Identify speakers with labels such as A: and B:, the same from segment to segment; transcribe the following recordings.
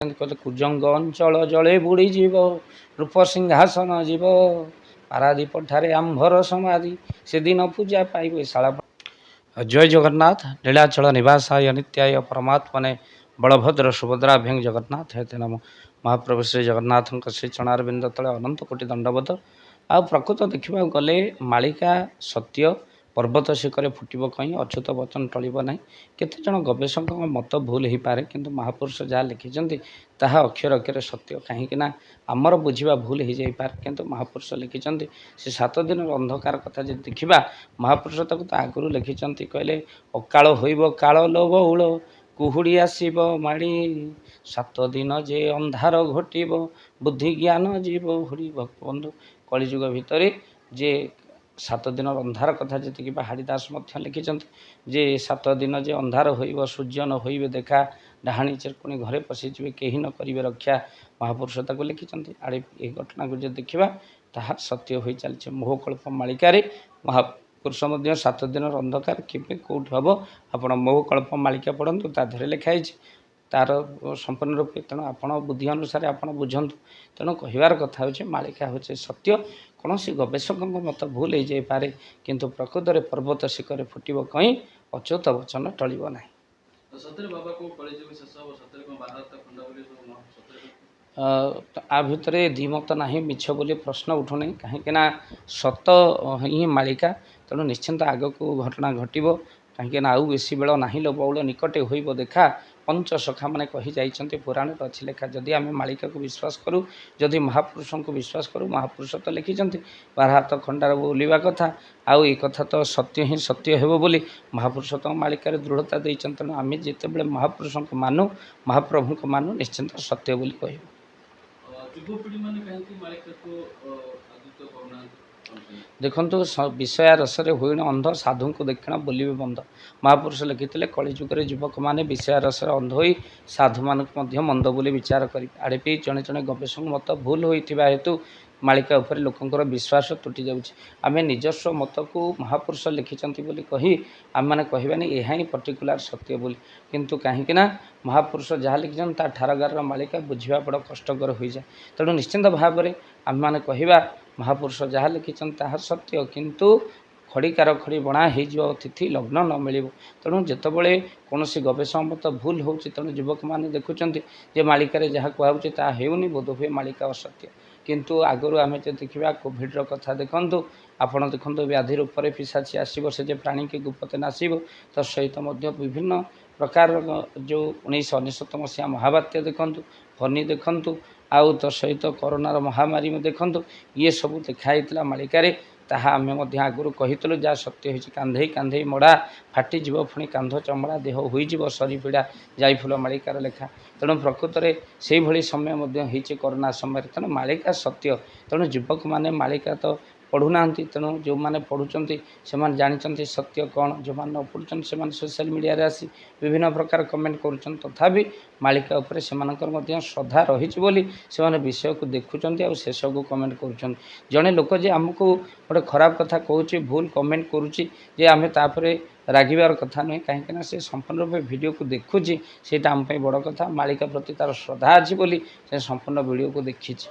A: କହିଲେ କୁଜଙ୍ଗ ଅଞ୍ଚଳ ଜଳେ ବୁଡ଼ିଯିବ, ରୂପ ସିଂହାସନ ଯିବ, ପାରାଦୀପ ଠାରେ ଆମ୍ଭର ସମାଧି, ସେଦିନ ପୂଜା ପାଇବ ଶାଳା। ଜୟ ଜଗନ୍ନାଥ। ନୀଳାଚଳ ନିବାସାୟ ନିତ୍ୟାୟ ପରମାତ୍ମନେ ବଳଭଦ୍ର ସୁଭଦ୍ରାଭ୍ୟଂ ଜଗନ୍ନାଥ ହେତେ ନମ। ମହାପ୍ରଭୁ ଶ୍ରୀ ଜଗନ୍ନାଥଙ୍କ ଶ୍ରୀ ଚରଣାରବିନ୍ଦ ତଳେ ଅନନ୍ତ କୋଟି ଦଣ୍ଡବତ। ଆଉ ପ୍ରକୃତ ଦେଖିବାକୁ ଗଲେ ମାଳିକା ସତ୍ୟ, ପର୍ବତ ଶିଖରେ ଫୁଟିବ କହିଁ ଅଚ୍ୟୁତ ବଚନ ଟଳିବ ନାହିଁ। କେତେଜଣ ଗବେଷକଙ୍କ ମତ ଭୁଲ ହୋଇପାରେ, କିନ୍ତୁ ମହାପୁରୁଷ ଯାହା ଲେଖିଛନ୍ତି ତାହା ଅକ୍ଷର ଅକ୍ଷରେ ସତ୍ୟ। କାହିଁକି ନା ଆମର ବୁଝିବା ଭୁଲ ହୋଇଯାଇପାରେ, କିନ୍ତୁ ମହାପୁରୁଷ ଲେଖିଛନ୍ତି। ସେ 7 ଦିନର ଅନ୍ଧକାର କଥା ଯଦି ଦେଖିବା, ମହାପୁରୁଷ ତାକୁ ତ ଆଗରୁ ଲେଖିଛନ୍ତି। କହିଲେ ଅକାଳ ହୋଇବ କାଳ ଲୋ ବଉଳ, କୁହୁଡ଼ି ଆସିବ ମାଡ଼ି, 7 ଦିନ ଯେ ଅନ୍ଧାର ଘୋଟିବ, ବୁଦ୍ଧି ଜ୍ଞାନ ଯିବ ହୁଡ଼ି। ଭକ୍ତବନ୍ଧୁ, କଳିଯୁଗ ଭିତରେ ଯେ 7 ଦିନର ଅନ୍ଧାର କଥା ଯେତିକି ହାଡ଼ିଦାସ ମଧ୍ୟ ଲେଖିଛନ୍ତି ଯେ 7 ଦିନ ଯେ ଅନ୍ଧାର ହୋଇବ, ସୂର୍ଯ୍ୟ ନ ହୋଇବେ ଦେଖା, ଡାହାଣୀ ଚିରକୁଣି ଘରେ ପଶିଯିବେ, କେହି ନ କରିବେ ରକ୍ଷା। ମହାପୁରୁଷ ତାକୁ ଲେଖିଛନ୍ତି। ଆଡ଼େ ଏହି ଘଟଣାକୁ ଯଦି ଦେଖିବା ତାହା ସତ୍ୟ ହୋଇ ଚାଲିଛି। ମୋହକଳ୍ପ ମାଳିକାରେ ମହାପୁରୁଷ ମଧ୍ୟ 7 ଦିନର ଅନ୍ଧକାର କେବେ କେଉଁଠି ହେବ, ଆପଣ ମୋହକଳ୍ପ ମାଳିକା ପଢ଼ନ୍ତୁ, ତା ଦେହରେ ଲେଖା ହେଇଛି। ତାର ସମ୍ପୂର୍ଣ୍ଣ ରୂପେ, ତେଣୁ ଆପଣ ବୁଦ୍ଧି ଅନୁସାରେ ଆପଣ ବୁଝନ୍ତୁ। ତେଣୁ କହିବାର କଥା ହେଉଛି ମାଳିକା ହେଉଛି ସତ୍ୟ। କୌଣସି ଗବେଷକଙ୍କ ମତ ଭୁଲ ହୋଇଯାଇପାରେ, କିନ୍ତୁ ପ୍ରକୃତରେ ପର୍ବତ ଶିଖରେ ଫୁଟିବ କହିଁ ଅଚ୍ୟୁତ ବଚନ ଟଳିବ ନାହିଁ। ଆ ଭିତରେ ଦ୍ୱିମତ ନାହିଁ, ମିଛ ବୋଲି ପ୍ରଶ୍ନ ଉଠୁନାହିଁ। କାହିଁକିନା ସତ ହିଁ ମାଳିକା। ତେଣୁ ନିଶ୍ଚିନ୍ତ ଆଗକୁ ଘଟଣା ଘଟିବ। କାହିଁକିନା ଆଉ ବେଶୀ ବେଳ ନାହିଁ ଲୋ ବଉଳ, ନିକଟେ ହୋଇବ ଦେଖା, ପଞ୍ଚସଖା ମାନେ କହି ଯାଇଛନ୍ତି। ପୁରାଣରେ ଅଛି ଲେଖା। ଯଦି ଆମେ ମାଳିକାକୁ ବିଶ୍ୱାସ କରୁ, ଯଦି ମହାପୁରୁଷଙ୍କୁ ବିଶ୍ୱାସ କରୁ, ମହାପୁରୁଷ ତ ଲେଖିଛନ୍ତି 12 ହାତ ଖଣ୍ଡାର ବୁଲିବା କଥା, ଆଉ ଏ କଥା ତ ସତ୍ୟ ହିଁ ସତ୍ୟ ହେବ ବୋଲି ମହାପୁରୁଷ ତ ମାଳିକାରେ ଦୃଢ଼ତା ଦେଇଛନ୍ତି। ତେଣୁ ଆମେ ଯେତେବେଳେ ମହାପୁରୁଷଙ୍କୁ ମାନୁ, ମହାପ୍ରଭୁଙ୍କୁ ମାନୁ, ନିଶ୍ଚିନ୍ତ ସତ୍ୟ ବୋଲି କହିବୁ। ଦେଖନ୍ତୁ, ବିଷୟା ରସରେ ହୋଇଣ ଅନ୍ଧ, ସାଧୁଙ୍କୁ ଦେଖିଣ ବୋଲିବେ ବନ୍ଧ। ମହାପୁରୁଷ ଲେଖିଥିଲେ କଳିଯୁଗରେ ଯୁବକମାନେ ବିଷୟା ରସରେ ଅନ୍ଧ ହୋଇ ସାଧୁମାନଙ୍କୁ ମଧ୍ୟ ମନ୍ଦ ବୋଲି ବିଚାର କରିବେ। ଆଡ଼େ ବି ଜଣେ ଜଣେ ଗବେଷକ ମତ ଭୁଲ ହୋଇଥିବା ହେତୁ ମାଳିକା ଉପରେ ଲୋକଙ୍କର ବିଶ୍ୱାସ ତୁଟି ଯାଉଛି। ଆମେ ନିଜସ୍ୱ ମତକୁ ମହାପୁରୁଷ ଲେଖିଛନ୍ତି ବୋଲି କହି ଆମେମାନେ କହିବାନି ଏହା ହିଁ ପର୍ଟିକୁଲାର ସତ୍ୟ ବୋଲି। କିନ୍ତୁ କାହିଁକିନା ମହାପୁରୁଷ ଯାହା ଲେଖିଛନ୍ତି ତା ଠାରଗାରର ମାଳିକା ବୁଝିବା ବଡ଼ କଷ୍ଟକର ହୋଇଯାଏ। ତେଣୁ ନିଶ୍ଚିନ୍ତ ଭାବରେ ଆମେମାନେ କହିବା ମହାପୁରୁଷ ଯାହା ଲେଖିଛନ୍ତି ତାହା ସତ୍ୟ, କିନ୍ତୁ ଖଡ଼ିକାର ଖଡ଼ି ବଣା ହେଇଯିବ, ତିଥି ଲଗ୍ନ ନ ମିଳିବ। ତେଣୁ ଯେତେବେଳେ କୌଣସି ଗବେଷଣା ମତ ଭୁଲ ହେଉଛି, ତେଣୁ ଯୁବକମାନେ ଦେଖୁଛନ୍ତି ଯେ ମାଳିକାରେ ଯାହା କୁହାହେଉଛି ତାହା ହେଉନି, ବୋଧହୁଏ ମାଳିକା ଅସତ୍ୟ। କିନ୍ତୁ ଆଗରୁ ଆମେ ଯଦି ଦେଖିବା କୋଭିଡ଼ର କଥା ଦେଖନ୍ତୁ, ଆପଣ ଦେଖନ୍ତୁ ବ୍ୟାଧି ରୂପରେ ପିଶାଚି ଆସିବ, ସେ ଯେ ପ୍ରାଣୀକି ଗୁପତେ ନାସିବ। ତ ସହିତ ମଧ୍ୟ ବିଭିନ୍ନ ପ୍ରକାରର ଯେଉଁ 1999 ମସିହା ମହାବାତ୍ୟା ଦେଖନ୍ତୁ, ଫନି ଦେଖନ୍ତୁ, ଆଉ ତ ସହିତ କରୋନାର ମହାମାରୀ ଦେଖନ୍ତୁ, ଇଏ ସବୁ ଲେଖା ହେଇଥିଲା ମାଳିକାରେ। ତାହା ଆମେ ମଧ୍ୟ ଆଗରୁ କହିଥିଲୁ, ଯାହା ସତ୍ୟ ହୋଇଛି। କାନ୍ଧେଇ କାନ୍ଧେଇ ମଡ଼ା, ଫାଟିଯିବ ପୁଣି କାନ୍ଧ ଚମଡ଼ା, ଦେହ ହୋଇଯିବ ସରି ପୀଡ଼ା, ଯାଇଫୁଲ ମାଳିକାର ଲେଖା। ତେଣୁ ପ୍ରକୃତରେ ସେଇଭଳି ସମୟ ମଧ୍ୟ ହେଇଛି କରୋନା ସମୟରେ। ତେଣୁ ମାଳିକା ସତ୍ୟ। ତେଣୁ ଯୁବକମାନେ ମାଳିକା ତ ପଢ଼ୁନାହାନ୍ତି, ତେଣୁ ଯେଉଁମାନେ ପଢ଼ୁଛନ୍ତି ସେମାନେ ଜାଣିଛନ୍ତି ସତ୍ୟ କ'ଣ। ଯେଉଁମାନେ ନ ପଢ଼ୁଛନ୍ତି ସେମାନେ ସୋସିଆଲ ମିଡ଼ିଆରେ ଆସି ବିଭିନ୍ନ ପ୍ରକାର କମେଣ୍ଟ କରୁଛନ୍ତି। ତଥାପି ମାଳିକା ଉପରେ ସେମାନଙ୍କର ମଧ୍ୟ ଶ୍ରଦ୍ଧା ରହିଛି ବୋଲି ସେମାନେ ବିଷୟକୁ ଦେଖୁଛନ୍ତି ଆଉ ଶେଷକୁ କମେଣ୍ଟ କରୁଛନ୍ତି। ଜଣେ ଲୋକ ଯେ ଆମକୁ ଗୋଟେ ଖରାପ କଥା କହୁଛି, ଭୁଲ କମେଣ୍ଟ କରୁଛି, ଯେ ଆମେ ତାପରେ ରାଗିବାର କଥା ନୁହେଁ। କାହିଁକିନା ସେ ସମ୍ପୂର୍ଣ୍ଣ ରୂପେ ଭିଡ଼ିଓକୁ ଦେଖୁଛି, ସେଇଟା ଆମ ପାଇଁ ବଡ଼ କଥା। ମାଳିକା ପ୍ରତି ତାର ଶ୍ରଦ୍ଧା ଅଛି ବୋଲି ସେ ସମ୍ପୂର୍ଣ୍ଣ ଭିଡ଼ିଓକୁ ଦେଖିଛି।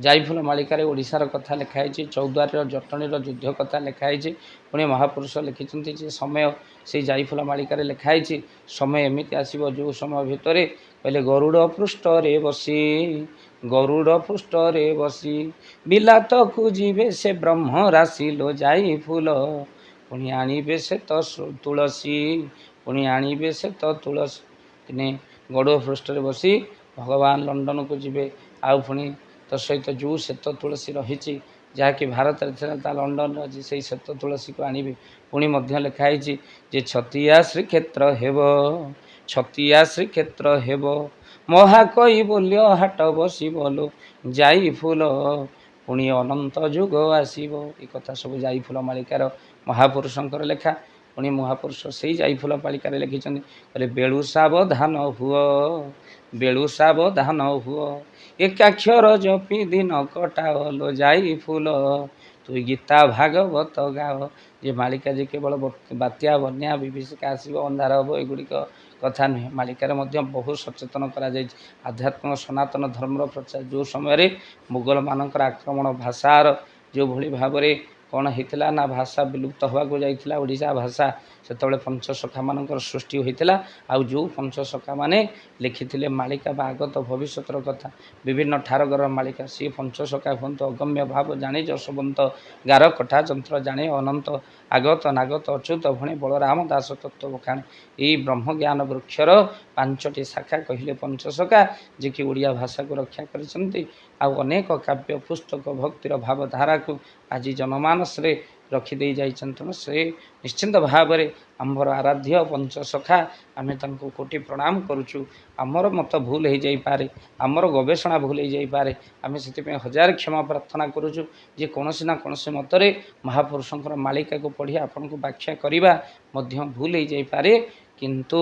A: ଯାଇଫୁଲ ମାଳିକାରେ ଓଡ଼ିଶାର କଥା ଲେଖା ହେଇଛି, ଚୌଦ୍ୱାରର ଜଟଣୀର ଯୁଦ୍ଧ କଥା ଲେଖା ହେଇଛି। ପୁଣି ମହାପୁରୁଷ ଲେଖିଛନ୍ତି ଯେ ସମୟ ସେଇ ଯାଇଫୁଲ ମାଳିକାରେ ଲେଖା ହେଇଛି, ସମୟ ଏମିତି ଆସିବ ଯେଉଁ ସମୟ ଭିତରେ କହିଲେ ଗରୁଡ଼ ପୃଷ୍ଠରେ ବସି, ଗରୁଡ଼ ପୃଷ୍ଠରେ ବସି, ବିଲାତକୁ ଯିବେ ସେ ବ୍ରହ୍ମ ରାଶି ଲୋ ଯାଇଫୁଲ, ପୁଣି ଆଣିବେ ସେ ତ ତୁଳସୀ, ପୁଣି ଆଣିବେ ସେ ତ ତୁଳସୀ। ଦିନେ ଗରୁଡ଼ ପୃଷ୍ଠରେ ବସି ଭଗବାନ ଲଣ୍ଡନକୁ ଯିବେ। ଆଉ ପୁଣି ତ ସହିତ ଯେଉଁ ଶ୍ଵେତ ତୁଳସୀ ରହିଛି, ଯାହାକି ଭାରତରେ ଥିଲା, ତା ଲଣ୍ଡନରେ ଅଛି, ସେଇ ଶ୍ଵେତ ତୁଳସୀକୁ ଆଣିବେ। ପୁଣି ମଧ୍ୟ ଲେଖା ହେଇଛି ଯେ ଛତିଆ ଶ୍ରୀକ୍ଷେତ୍ର ହେବ, ଛତିଆ ଶ୍ରୀକ୍ଷେତ୍ର ହେବ, ମହାକଇ ବୋଲ୍ୟ ହାଟ ବସିବ ଲୋ ଯାଇଫୁଲ, ପୁଣି ଅନନ୍ତ ଯୁଗ ଆସିବ। ଏ କଥା ସବୁ ଯାଇଫୁଲ ମାଳିକାର ମହାପୁରୁଷଙ୍କର ଲେଖା। ପୁଣି ମହାପୁରୁଷ ସେଇ ଯାଇଫୁଲ ମାଳିକାରେ ଲେଖିଛନ୍ତି, କହିଲେ ବେଳୁ ସାବଧାନ ହୁଅ, ବେଳୁ ସାବଧାନ ହୁଅ, ଏକାକ୍ଷର ଜପି ଦିନ କଟାଅ ଲୋ ଯାଇଫୁଲ, ତୁଇ ଗୀତା ଭାଗବତ ଗାଅ। ଯେ ମାଳିକା ଯେ କେବଳ ବାତ୍ୟା ବନ୍ୟା ବିଭୀଷିକା ଆସିବ ଅନ୍ଧାର ହେବ ଏଗୁଡ଼ିକ କଥା ନୁହେଁ। ମାଳିକାରେ ମଧ୍ୟ ବହୁ ସଚେତନ କରାଯାଇଛି। ଆଧ୍ୟାତ୍ମିକ ସନାତନ ଧର୍ମର ପ୍ରଚାର ଯେଉଁ ସମୟରେ ମୁଗଲମାନଙ୍କର ଆକ୍ରମଣ ଭାଷାର ଯେଉଁଭଳି ଭାବରେ କ'ଣ ହେଇଥିଲା ନା ଭାଷା ବିଲୁପ୍ତ ହେବାକୁ ଯାଇଥିଲା ଓଡ଼ିଶା ଭାଷା ସେତେବେଳେ ପଞ୍ଚସଖାମାନଙ୍କର ସୃଷ୍ଟି ହୋଇଥିଲା। ଆଉ ଯେଉଁ ପଞ୍ଚସଖାମାନେ ଲେଖିଥିଲେ ମାଳିକା ବା ଆଗତ ଭବିଷ୍ୟତର କଥା ବିଭିନ୍ନ ଠାରଗର ମାଳିକା ସିଏ ପଞ୍ଚସଖା ହୁଅନ୍ତୁ ଅଗମ୍ୟ ଭାବ ଜାଣି ଯଶବନ୍ତ ଗାର କଟା ଯନ୍ତ୍ର ଜାଣେ ଅନନ୍ତ ଆଗତ ନାଗତ ଅଚ୍ୟୁତ ଭଣେ ବଳରାମ ଦାସ ତତ୍ତ୍ୱ ବଖାଣେ। ଏଇ ବ୍ରହ୍ମଜ୍ଞାନ ବୃକ୍ଷର 5ଟି ଶାଖା କହିଲେ ପଞ୍ଚସଖା ଯେ କି ଓଡ଼ିଆ ଭାଷାକୁ ରକ୍ଷା କରିଛନ୍ତି। ଆଉ ଅନେକ କାବ୍ୟ ପୁସ୍ତକ ଭକ୍ତିର ଭାବଧାରାକୁ ଆଜି ଜନମାନସରେ ରଖିଦେଇ ଯାଇଛନ୍ତି। ତେଣୁ ସେ ନିଶ୍ଚିନ୍ତ ଭାବରେ ଆମର ଆରାଧ୍ୟ ପଞ୍ଚସଖା ଆମେ ତାଙ୍କୁ କୋଟି ପ୍ରଣାମ କରୁଛୁ। ଆମର ମତ ଭୁଲ ହେଇଯାଇପାରେ, ଆମର ଗବେଷଣା ଭୁଲ ହେଇଯାଇପାରେ, ଆମେ ସେଥିପାଇଁ ହଜାର କ୍ଷମା ପ୍ରାର୍ଥନା କରୁଛୁ ଯେ କୌଣସି ନା କୌଣସି ମତରେ ମହାପୁରୁଷଙ୍କର ମାଳିକାକୁ ପଢ଼ି ଆପଣଙ୍କୁ ବ୍ୟାଖ୍ୟା କରିବା ମଧ୍ୟ ଭୁଲ ହେଇଯାଇପାରେ। କିନ୍ତୁ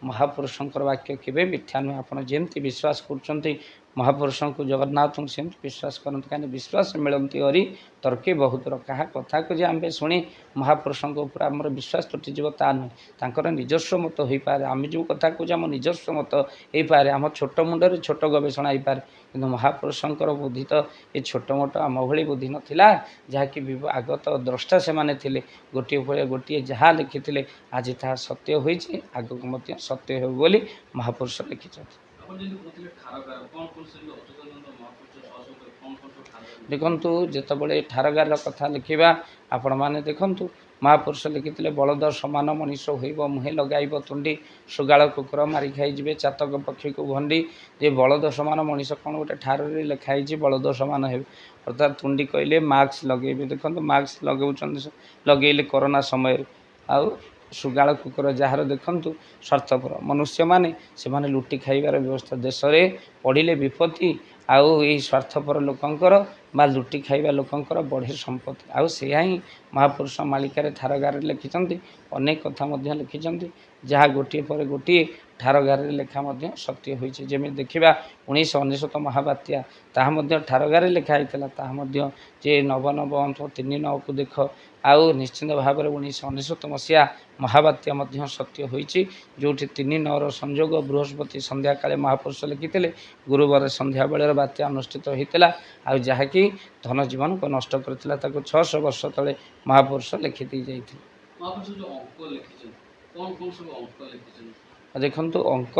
A: ମହାପୁରୁଷଙ୍କର ବାକ୍ୟ କେବେ ମିଥ୍ୟା ନୁହେଁ। ଆପଣ ଯେମିତି ବିଶ୍ୱାସ କରୁଛନ୍ତି ମହାପୁରୁଷଙ୍କୁ ଜଗନ୍ନାଥଙ୍କୁ ସେମିତି ବିଶ୍ୱାସ କରନ୍ତୁ। କାହିଁକି ବିଶ୍ୱାସ ମିଳନ୍ତି ହରି ତର୍କେ ବହୁତର। କାହା କଥାକୁ ଯେ ଆମେ ଶୁଣି ମହାପୁରୁଷଙ୍କ ଉପରେ ଆମର ବିଶ୍ୱାସ ତୁଟିଯିବ ତା ନୁହେଁ। ତାଙ୍କର ନିଜସ୍ୱ ମତ ହୋଇପାରେ। ଆମେ ଯେଉଁ କଥା କହୁଛେ ଆମ ନିଜସ୍ୱ ମତ ହେଇପାରେ, ଆମ ଛୋଟ ମୁଣ୍ଡରେ ଛୋଟ ଗବେଷଣା ହେଇପାରେ। କିନ୍ତୁ ମହାପୁରୁଷଙ୍କର ବୁଦ୍ଧି ତ ଏ ଛୋଟ ମୋଟ ଆମ ଭଳି ବୁଦ୍ଧି ନଥିଲା। ଯାହାକି ଆଗତ ଦ୍ରଷ୍ଟା ସେମାନେ ଥିଲେ। ଗୋଟିଏ ପରେ ଗୋଟିଏ ଯାହା ଲେଖିଥିଲେ ଆଜି ତାହା ସତ୍ୟ ହୋଇଛି, ଆଗକୁ ମଧ୍ୟ ସତ୍ୟ ହେବ ବୋଲି ମହାପୁରୁଷ ଲେଖିଛନ୍ତି। ଦେଖନ୍ତୁ ଯେତେବେଳେ ଠାରଗାରର କଥା ଲେଖିବା ଆପଣମାନେ ଦେଖନ୍ତୁ ମହାପୁରୁଷ ଲେଖିଥିଲେ ବଳଦ ସମାନ ମଣିଷ ହୋଇବ ମୁହେଁ ଲଗାଇବ ତୁଣ୍ଡି ଶୃଗାଳ କୁକୁର ମାରି ଖାଇଯିବେ ଚାତକ ପକ୍ଷୀକୁ ଭଣ୍ଡି। ଯେ ବଳଦ ସମାନ ମଣିଷ କ'ଣ ଗୋଟେ ଠାରରେ ଲେଖା ହେଇଛି ବଳଦ ସମାନ ହେବେ ଅର୍ଥାତ୍ ତୁଣ୍ଡି କହିଲେ ମାସ୍କ ଲଗେଇବେ। ଦେଖନ୍ତୁ ମାସ୍କ ଲଗାଉଛନ୍ତି ଲଗେଇଲେ କରୋନା ସମୟରେ। ଆଉ ଶୃଗାଳ କୁକୁର ଯାହାର ଦେଖନ୍ତୁ ସ୍ୱାର୍ଥପର ମନୁଷ୍ୟମାନେ ସେମାନେ ଲୁଟି ଖାଇବାର ବ୍ୟବସ୍ଥା ଦେଶରେ ପଡ଼ିଲେ ବିପତ୍ତି। ଆଉ ଏଇ ସ୍ୱାର୍ଥପର ଲୋକଙ୍କର ବା ଲୁଟି ଖାଇବା ଲୋକଙ୍କର ବଢ଼େ ସମ୍ପତ୍ତି। ଆଉ ସେୟା ହିଁ ମହାପୁରୁଷ ମାଳିକାରେ ଠାରଗାରରେ ଲେଖିଛନ୍ତି। ଅନେକ କଥା ମଧ୍ୟ ଲେଖିଛନ୍ତି ଯାହା ଗୋଟିଏ ପରେ ଗୋଟିଏ ଠାରଗାରରେ ଲେଖା ମଧ୍ୟ ସତ୍ୟ ହୋଇଛି। ଯେମିତି ଦେଖିବା 1999 ମହାବାତ୍ୟା ତାହା ମଧ୍ୟ ଠାରଗାରରେ ଲେଖା ହେଇଥିଲା। ତାହା ମଧ୍ୟ ଯେ ନବ ନବ ଅନ୍ତ 3 ନଅକୁ ଦେଖ। ଆଉ ନିଶ୍ଚିନ୍ତ ଭାବରେ 1999 ମସିହା ମହାବାତ୍ୟା ମଧ୍ୟ ସତ୍ୟ ହୋଇଛି। ଯେଉଁଠି 3 ନଅର ସଂଯୋଗ ବୃହସ୍ପତି ସନ୍ଧ୍ୟାକାଳେ ମହାପୁରୁଷ ଲେଖିଥିଲେ ଗୁରୁବାର ସନ୍ଧ୍ୟାବେଳର ବାତ୍ୟା ଅନୁଷ୍ଠିତ ହୋଇଥିଲା। ଆଉ ଯାହାକି ଧନ ଜୀବନକୁ ନଷ୍ଟ କରିଥିଲା ତାକୁ 600 ବର୍ଷ ତଳେ ମହାପୁରୁଷ ଲେଖିଦେଇ ଯାଇଥିଲେ। ଦେଖନ୍ତୁ ଅଙ୍କ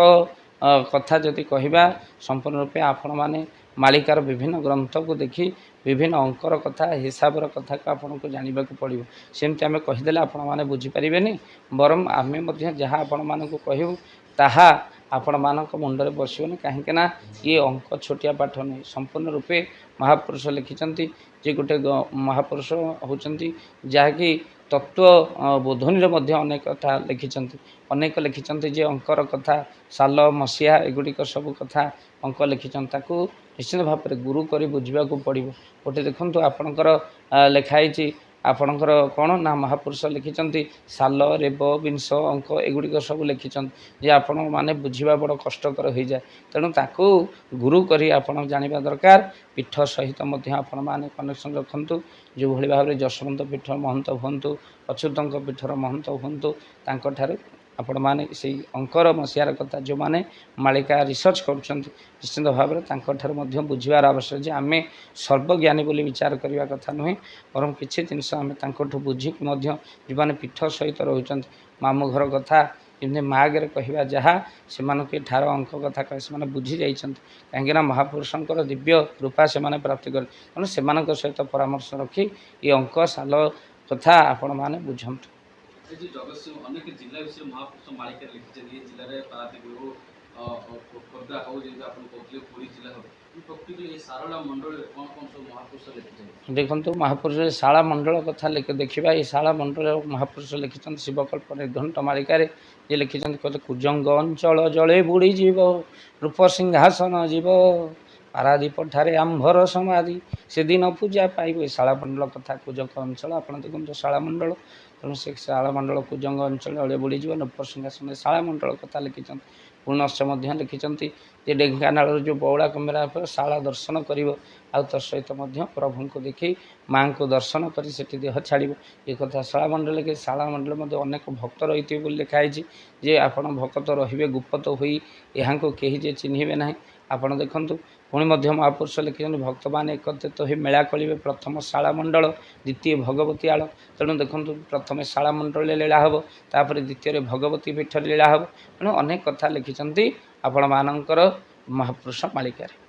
A: କଥା ଯଦି କହିବା ସମ୍ପୂର୍ଣ୍ଣ ରୂପେ ଆପଣମାନେ ମାଳିକାର ବିଭିନ୍ନ ଗ୍ରନ୍ଥକୁ ଦେଖି ବିଭିନ୍ନ ଅଙ୍କର କଥା ହିସାବର କଥାକୁ ଆପଣଙ୍କୁ ଜାଣିବାକୁ ପଡ଼ିବ। ସେମିତି ଆମେ କହିଦେଲେ ଆପଣମାନେ ବୁଝିପାରିବେନି। ବରଂ ଆମେ ମଧ୍ୟ ଯାହା ଆପଣମାନଙ୍କୁ କହିବୁ ତାହା ଆପଣମାନଙ୍କ ମୁଣ୍ଡରେ ବସିବନି। କାହିଁକି ନା ଇଏ ଅଙ୍କ ଛୋଟିଆ ପାଠ ନୁହେଁ। ସମ୍ପୂର୍ଣ୍ଣ ରୂପେ ମହାପୁରୁଷ ଲେଖିଛନ୍ତି ଯେ ଗୋଟେ ମହାପୁରୁଷ ହେଉଛନ୍ତି ଯାହାକି ତତ୍ତ୍ୱ ବୋଧନୀରେ ମଧ୍ୟ ଅନେକ କଥା ଲେଖିଛନ୍ତି। ଅନେକ ଲେଖିଛନ୍ତି ଯେ ଅଙ୍କର କଥା ସାଲ ମସିହା ଏଗୁଡ଼ିକ ସବୁ କଥା ଅଙ୍କ ଲେଖିଛନ୍ତି। ତାକୁ ନିଶ୍ଚିତ ଭାବରେ ଗୁରୁ କରି ବୁଝିବାକୁ ପଡ଼ିବ। ଗୋଟେ ଦେଖନ୍ତୁ ଆପଣଙ୍କର ଲେଖା ହେଇଛି ଆପଣଙ୍କର କ'ଣ ନା ମହାପୁରୁଷ ଲେଖିଛନ୍ତି ସାଲ ରେବ ବିଂଶ ଅଙ୍କ ଏଗୁଡ଼ିକ ସବୁ ଲେଖିଛନ୍ତି ଯେ ଆପଣମାନେ ବୁଝିବା ବଡ଼ କଷ୍ଟକର ହୋଇଯାଏ। ତେଣୁ ତାକୁ ଗୁରୁ କରି ଆପଣ ଜାଣିବା ଦରକାର। ପୀଠ ସହିତ ମଧ୍ୟ ଆପଣମାନେ କନେକ୍ସନ୍ ରଖନ୍ତୁ। ଯେଉଁଭଳି ଭାବରେ ଯଶବନ୍ତ ପୀଠ ମହନ୍ତ ହୁଅନ୍ତୁ ଅଚ୍ୟୁତଙ୍କ ପୀଠର ମହନ୍ତ ହୁଅନ୍ତୁ ତାଙ୍କଠାରୁ ଆପଣମାନେ ସେଇ ଅଙ୍କର ମସିହାର କଥା ଯେଉଁମାନେ ମାଳିକା ରିସର୍ଚ୍ଚ କରୁଛନ୍ତି ନିଶ୍ଚିନ୍ତ ଭାବରେ ତାଙ୍କଠାରୁ ମଧ୍ୟ ବୁଝିବାର ଆବଶ୍ୟକ ଯେ ଆମେ ସର୍ବଜ୍ଞାନୀ ବୋଲି ବିଚାର କରିବା କଥା ନୁହେଁ। ବରଂ କିଛି ଜିନିଷ ଆମେ ତାଙ୍କଠୁ ବୁଝିକି ମଧ୍ୟ ଯେଉଁମାନେ ପୀଠ ସହିତ ରହୁଛନ୍ତି ମାମୁଁ ଘର କଥା ଯେମିତି ମାଗରେ କହିବା ଯାହା ସେମାନଙ୍କୁ ଏ ଠାର ଅଙ୍କ କଥା କହେ ସେମାନେ ବୁଝି ଯାଇଛନ୍ତି। କାହିଁକିନା ମହାପୁରୁଷଙ୍କର ଦିବ୍ୟ କୃପା ସେମାନେ ପ୍ରାପ୍ତି କଲେ। ତେଣୁ ସେମାନଙ୍କ ସହିତ ପରାମର୍ଶ ରଖି ଏ ଅଙ୍କ ସାଲ କଥା ଆପଣମାନେ ବୁଝନ୍ତୁ। ଅନେକ ଜିଲ୍ଲା ବିଷୟରେ ମହାପୁରୁଷ ମାଳିକାରେ ଲେଖିଛନ୍ତି। ଏ ଜିଲ୍ଲାରେ ପାରାଦୀପ ହେଉ ଖୋର୍ଦ୍ଧା ହେଉ ଯେମିତି ଆପଣ କହୁଥିଲେ ପୁରୀ ଜିଲ୍ଲା ହେଉ ପ୍ରକୃତିରେ ଏ ଶାରଳା ମଣ୍ଡଳରେ କ'ଣ କ'ଣ ସବୁ ମହାପୁରୁଷ ଲେଖିଛନ୍ତି। ଦେଖନ୍ତୁ ମହାପୁରୁଷ ଶାଳା ମଣ୍ଡଳ କଥା ଦେଖିବା। ଏ ଶାଳା ମଣ୍ଡଳ ମହାପୁରୁଷ ଲେଖିଛନ୍ତି ଶିବକଳ୍ପ ନିର୍ଘଣ୍ଟ ମାଳିକାରେ ଯେ ଲେଖିଛନ୍ତି କହିଲେ କୁଜଙ୍ଗ ଅଞ୍ଚଳ ଜଳେ ବୁଡ଼ିଯିବ ରୂପ ସିଂହାସନ ଯିବ ପାରାଦୀପ ଠାରେ ଆମ୍ଭର ସମାଧି ସେଦିନ ପୂଜା ପାଇବ। ଏ ଶାଳା ମଣ୍ଡଳ କଥା କୁଜଙ୍ଗ ଅଞ୍ଚଳ ଆପଣ ଦେଖନ୍ତୁ ଶାଳା ମଣ୍ଡଳ ତେଣୁ ସେ ଶାଳମଣ୍ଡଳ କୁଜଙ୍ଗ ଅଞ୍ଚଳରେ ବୁଡ଼ିଯିବ। ନୃପସିଂହାସନରେ ଶାଳମଣ୍ଡଳ କଥା ଲେଖିଛନ୍ତି। ପୁନଶ୍ଚ ମଧ୍ୟ ଲେଖିଛନ୍ତି ଯେ ଢେଙ୍କାନାଳର ଯେଉଁ ବଉଳା କୁମ୍ଭୀର ଶାଳ ଦର୍ଶନ କରିବ ଆଉ ତା ସହିତ ମଧ୍ୟ ପ୍ରଭୁଙ୍କୁ ଦେଖି ମାଆଙ୍କୁ ଦର୍ଶନ କରି ସେଠି ଦେହ ଛାଡ଼ିବ। ଏ କଥା ଶାଳମଣ୍ଡଳ ଲେଖି ଶାଳମଣ୍ଡଳ ମଧ୍ୟ ଅନେକ ଭକ୍ତ ରହିଥିବେ ବୋଲି ଲେଖା ହେଇଛି ଯେ ଆପଣ ଭକ୍ତ ରହିବେ ଗୁପ୍ତ ହୋଇ ଏହାଙ୍କୁ କେହି ଯେ ଚିହ୍ନିବେ ନାହିଁ। ଆପଣ ଦେଖନ୍ତୁ ପୁଣି ମଧ୍ୟ ମହାପୁରୁଷ ଲେଖିଛନ୍ତି ଭକ୍ତମାନେ ଏକତ୍ରିତ ହୋଇ ମେଳା କରିବେ। ପ୍ରଥମ ଶାଳମଣ୍ଡଳ, ଦ୍ୱିତୀୟ ଭଗବତୀ ଆଳ। ତେଣୁ ଦେଖନ୍ତୁ ପ୍ରଥମେ ଶାଳମଣ୍ଡଳରେ ଲୀଳା ହେବ, ତାପରେ ଦ୍ୱିତୀୟରେ ଭଗବତୀ ପୀଠରେ ଲୀଳା ହେବ। ତେଣୁ ଅନେକ କଥା ଲେଖିଛନ୍ତି ଆପଣମାନଙ୍କର ମହାପୁରୁଷ ମାଳିକାରେ।